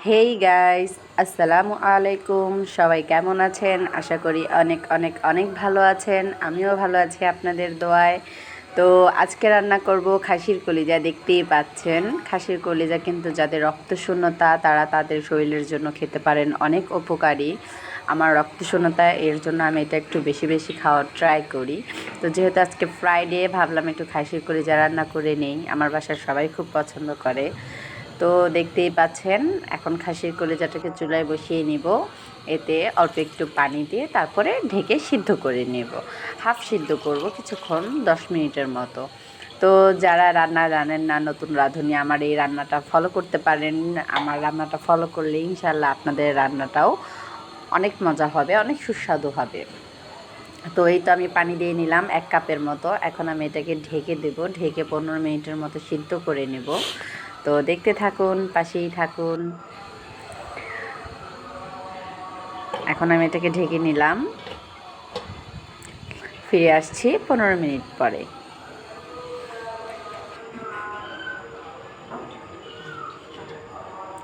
Hey guys, আসসালামু আলাইকুম। সবাই কেমন আছেন? আশা করি অনেক অনেক অনেক ভালো আছেন। আমিও ভালো আছি আপনাদের দোয়ায়। তো আজকে রান্না করব খাসির কলিজা। দেখতেই পাচ্ছেন, খাসির কলিজা কিন্তু যাদের রক্তশূন্যতা তারা তাদের শরীরের জন্য খেতে পারেন, অনেক উপকারী। আমার রক্তশূন্যতা, এর জন্য আমি এটা একটু বেশি বেশি খাওয়ার ট্রাই করি। তো যেহেতু আজকে ফ্রাইডে, ভাবলাম একটু খাসির কলিজা রান্না করে নেই। আমার বাসার সবাই খুব পছন্দ করে। তো দেখতেই পাচ্ছেন, এখন খাসির কলিজাটাকে চুলায় বসিয়ে নিব। এতে অল্প একটু পানি দিয়ে তারপরে ঢেকে সিদ্ধ করে নেব। হাফ সিদ্ধ করব কিছুক্ষণ, 10 মিনিটের মতো। তো যারা রান্না জানেন না, নতুন রাঁধুনি, আমার এই রান্নাটা ফলো করতে পারেন। আমার রান্নাটা ফলো করলে ইনশাল্লাহ আপনাদের রান্নাটাও অনেক মজা হবে, অনেক সুস্বাদু হবে। তো এই তো আমি পানি দিয়ে নিলাম 1 কাপের মতো। এখন আমি এটাকে ঢেকে দেব, ঢেকে 15 মিনিটের মতো সিদ্ধ করে নেব। তো দেখতে থাকুন, পাশেই থাকুন। এখন আমি এটাকে ঢেকে নিলাম, ফিরে আসছি 15 মিনিট পরে।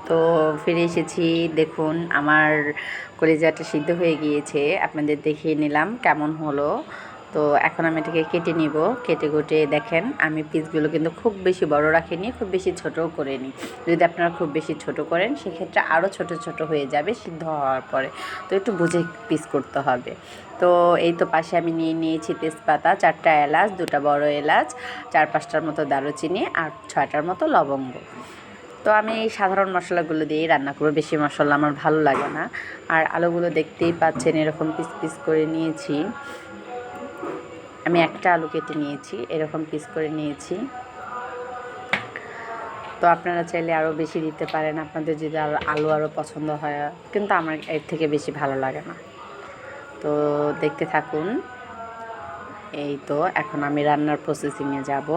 তো ফিরে এসেছি, দেখুন আমার কলিজাটা সিদ্ধ হয়ে গিয়েছে। আপনাদের দেখিয়ে নিলাম কেমন হলো। তো এখন আমি এটাকে কেটে নিব। কেটে কুটে দেখেন, আমি পিসগুলো কিন্তু খুব বেশি বড় রাখিনি, খুব বেশি ছোটও করিনি। যদি আপনারা খুব বেশি ছোট করেন সেক্ষেত্রে আরও ছোট ছোট হয়ে যাবে সিদ্ধ হওয়ার পরে। তো একটু বুঝে পিস করতে হবে। তো এই তো পাশে আমি নিয়েছি তেজপাতা, 4টা এলাচ, 2টা বড় এলাচ, 4-5টার মতো দারুচিনি আর 6টার মতো লবঙ্গ। তো আমি এই সাধারণ মশলাগুলো দিয়েই রান্না করব, বেশি মশলা আমার ভালো লাগে না। আর আলুগুলো দেখতেই পাচ্ছেন, এরকম পিস পিস করে নিয়েছি। আমি একটা আলু কেটে নিয়েছি, এরকম পিস করে নিয়েছি। তো আপনারা চাইলে আরও বেশি দিতে পারেন, আপনাদের যদি আলু আরও পছন্দ হয়, কিন্তু আমার এর থেকে বেশি ভালো লাগে না। তো দেখতে থাকুন। এই তো এখন আমি রান্নার প্রসেসিংয়ে যাব।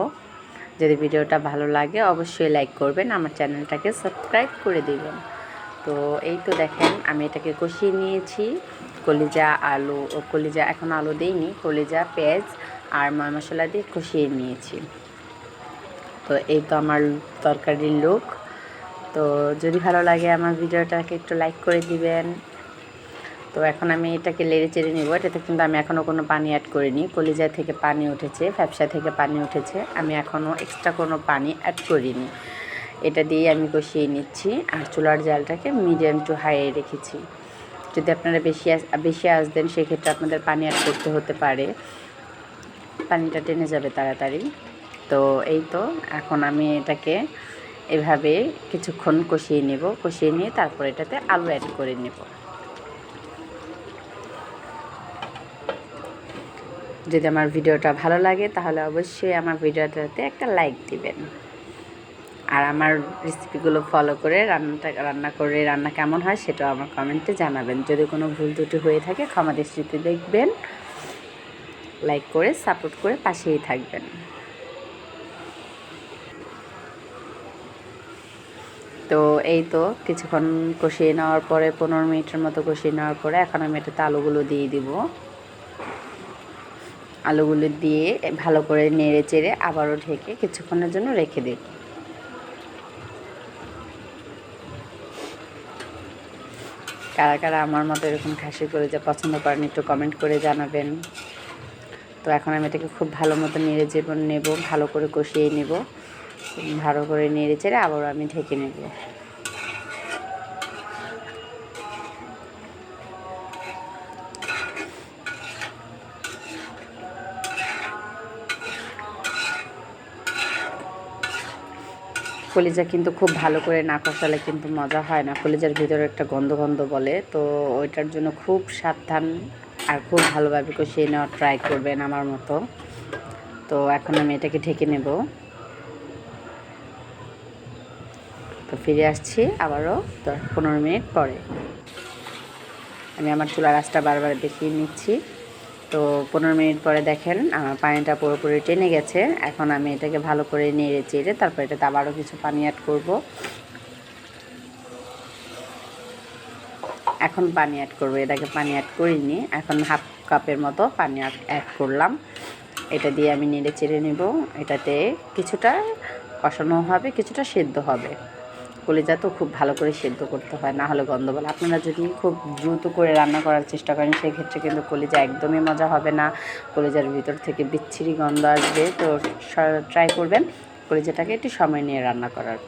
যদি ভিডিওটা ভালো লাগে অবশ্যই লাইক করবেন, আমার চ্যানেলটাকে সাবস্ক্রাইব করে দেবেন। তো এই তো দেখেন, আমি এটাকে কষিয়ে নিয়েছি। কলিজা আলু ও কলিজা, এখন আলু দিইনি, কলিজা পেঁয়াজ আর ময় মশলা দিয়ে কষিয়ে নিয়েছি। তো এই তো আমার তরকারির লুক। তো যদি ভালো লাগে আমার ভিডিওটাকে একটু লাইক করে দিবেন। তো এখন আমি এটাকে নেড়ে চেড়ে নেব। এটাতে কিন্তু আমি এখনও কোনো পানি অ্যাড করিনি। কলিজা থেকে পানি উঠেছে, ফ্যাপসা থেকে পানি উঠেছে, আমি এখনও এক্সট্রা কোনো পানি অ্যাড করিনি। এটা দিয়ে আমি কষিয়ে নিচ্ছি। আর চুলার জালটাকে মিডিয়াম টু হাইয়ে রেখেছি। যদি আপনারা বেশি আঁচ দেন সেক্ষেত্রে আপনাদের পানি অ্যাড করতে হতে পারে, পানিটা টেনে যাবে তাড়াতাড়ি। তো এই তো এখন আমি এটাকে এভাবে কিছুক্ষণ কষিয়ে নেব। কষিয়ে নিয়ে তারপর এটাতে আলু অ্যাড করে নেব। যদি আমার ভিডিওটা ভালো লাগে তাহলে অবশ্যই আমার ভিডিওটাতে একটা লাইক দিবেন। আর আমার রেসিপিগুলো ফলো করে রান্না কেমন হয় সেটাও আমার কমেন্টে জানাবেন। যদি কোনো ভুল ত্রুটি হয়ে থাকে ক্ষমা দৃষ্টিতে দেখবেন। লাইক করে সাপোর্ট করে পাশেই থাকবেন। তো এই তো কিছুক্ষণ কষিয়ে নেওয়ার পরে, 15 মিনিটের মতো কষিয়ে নেওয়ার পরে এখন আমি এটাতে আলুগুলো দিয়ে দিব। আলুগুলো দিয়ে ভালো করে নেড়ে চেড়ে আবারও ঢেকে কিছুক্ষণের জন্য রেখে দেব। কারা কারা আমার মতো এরকম খাসির কলিজা পছন্দ করেন একটু কমেন্ট করে জানাবেন। তো এখন আমি এটাকে খুব ভালো মতো নেড়ে নেব, ভালো করে কষিয়ে নেব। ভালো করে নেড়ে চেড়ে আবারও আমি ঢেকে নেব। কলিজা কিন্তু খুব ভালো করে না কষালে কিন্তু মজা হয় না। কলিজার ভিতরে একটা গন্ধ গন্ধ বলে, তো ওইটার জন্য খুব সাবধান আর খুব ভালোভাবে কষিয়ে নেওয়ার ট্রাই করবেন আমার মতো। তো এখন আমি এটাকে ঢেকে নেব। তো ফিরে আসছি আবারও 15 মিনিট পরে। আমি আমার চুলার আঁচটা বারবার দেখিয়ে নিচ্ছি। তো 15 মিনিট পরে দেখেন আমার পানিটা পুরোপুরি টেনে গেছে। এখন আমি এটাকে ভালো করে নেড়ে চেড়ে তারপর এটাতে আবারও কিছু পানি অ্যাড করব। এখন পানি অ্যাড করবো, এটাকে পানি অ্যাড করিনি। এখন হাফ কাপের মতো পানি অ্যাড করলাম। এটা দিয়ে আমি নেড়ে চেড়ে নেব। এটাতে কিছুটা কষানো হবে, কিছুটা সেদ্ধ হবে। কলিজা তো খুব ভালো করে সেদ্ধ করতে হয়, না হলে গন্ধ বলে। আপনারা যদি খুব দ্রুত করে রান্না করার চেষ্টা করেন সেক্ষেত্রে কিন্তু কলিজা একদমই মজা হবে না, কলিজার ভিতর থেকে বিচ্ছিরি গন্ধ আসবে। তো ট্রাই করবেন কলিজাটাকে একটু সময় নিয়ে রান্না করার।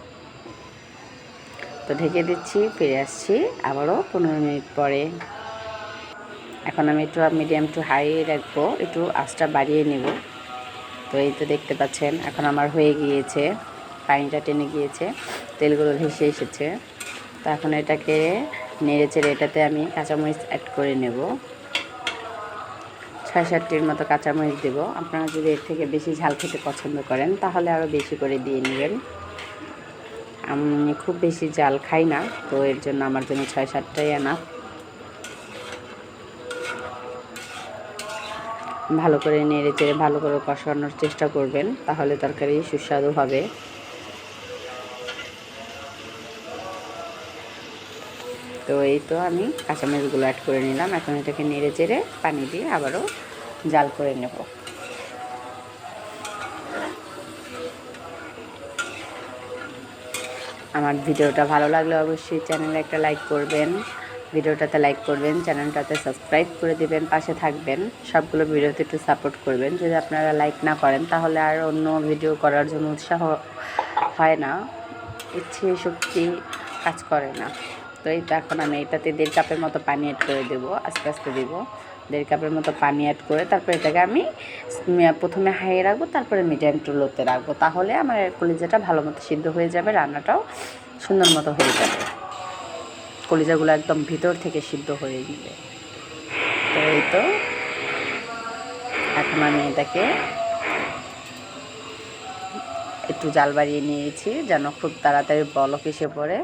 তো ঢেকে দিচ্ছি, ফিরে আসছি আবারও 15 মিনিট পরে। এখন আমি একটু মিডিয়াম টু হাই রাখবো, একটু আঁচটা বাড়িয়ে নেব। তো এই তো দেখতে পাচ্ছেন এখন আমার হয়ে গিয়েছে, পানিটা টেনে গিয়েছে, তেলগুলো ভেসে এসেছে। তো এখন এটাকে নেড়ে চেড়ে এটাতে আমি কাঁচামরিচ অ্যাড করে নেব। 6-7টির মতো কাঁচামরিচ দেব। আপনারা যদি এর থেকে বেশি ঝাল খেতে পছন্দ করেন তাহলে আরও বেশি করে দিয়ে নেবেন। আমি খুব বেশি ঝাল খাই না, তো এর জন্য আমার জন্য 6-7টাই আনা। ভালো করে নেড়ে চেড়ে ভালো করে কষানোর চেষ্টা করবেন, তাহলে তরকারি সুস্বাদু হবে। তো এই তো আমি কাঁচামরিচগুলো অ্যাড করে নিলাম। এখন এটাকে নেড়ে চেড়ে পানি দিয়ে আবারও জাল করে নেব। আমার ভিডিওটা ভালো লাগলে অবশ্যই চ্যানেলে একটা লাইক করবেন, ভিডিওটাতে লাইক করবেন, চ্যানেলটাতে সাবস্ক্রাইব করে দেবেন, পাশে থাকবেন, সবগুলো ভিডিওতে একটু সাপোর্ট করবেন। যদি আপনারা লাইক না করেন তাহলে আর অন্য ভিডিও করার জন্য উৎসাহ হয় না, ইচ্ছে শক্তি কাজ করে না। তো এই তো এখন আমি এটাতে 1.5 কাপের মতো পানি অ্যাড করে দেবো, আস্তে আস্তে দেবো। 1.5 কাপের মতো পানি অ্যাড করে তারপরে এটাকে আমি প্রথমে হাইয়ে রাখবো, তারপরে মিডিয়াম টু লোতে রাখবো। তাহলে আমার কলিজাটা ভালো মতো সিদ্ধ হয়ে যাবে, রান্নাটাও সুন্দর মতো হয়ে যাবে, কলিজাগুলো একদম ভিতর থেকে সিদ্ধ হয়ে যাবে। তো এই তো এখন আমি এটাকে একটু জাল বাড়িয়ে নিয়েছি যেন খুব তাড়াতাড়ি বলক এসে পড়ে।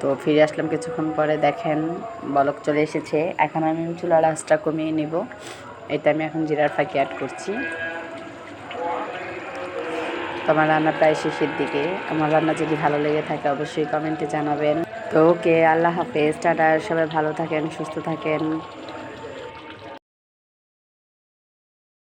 তো ফিরে আসলাম কিছুক্ষণ পরে, দেখেন বলক চলে এসেছে। এখন আমি চুলার আঁচটা কমিয়ে নেব। এটা আমি এখন জিরার ফাঁকি অ্যাড করছি। তো আমার রান্না প্রায় শেষের দিকে। আমার রান্না যদি ভালো লেগে থাকে অবশ্যই কমেন্টে জানাবেন। তো ওকে, আল্লাহ হাফেজ, টাটা, সবাই ভালো থাকেন, সুস্থ থাকেন।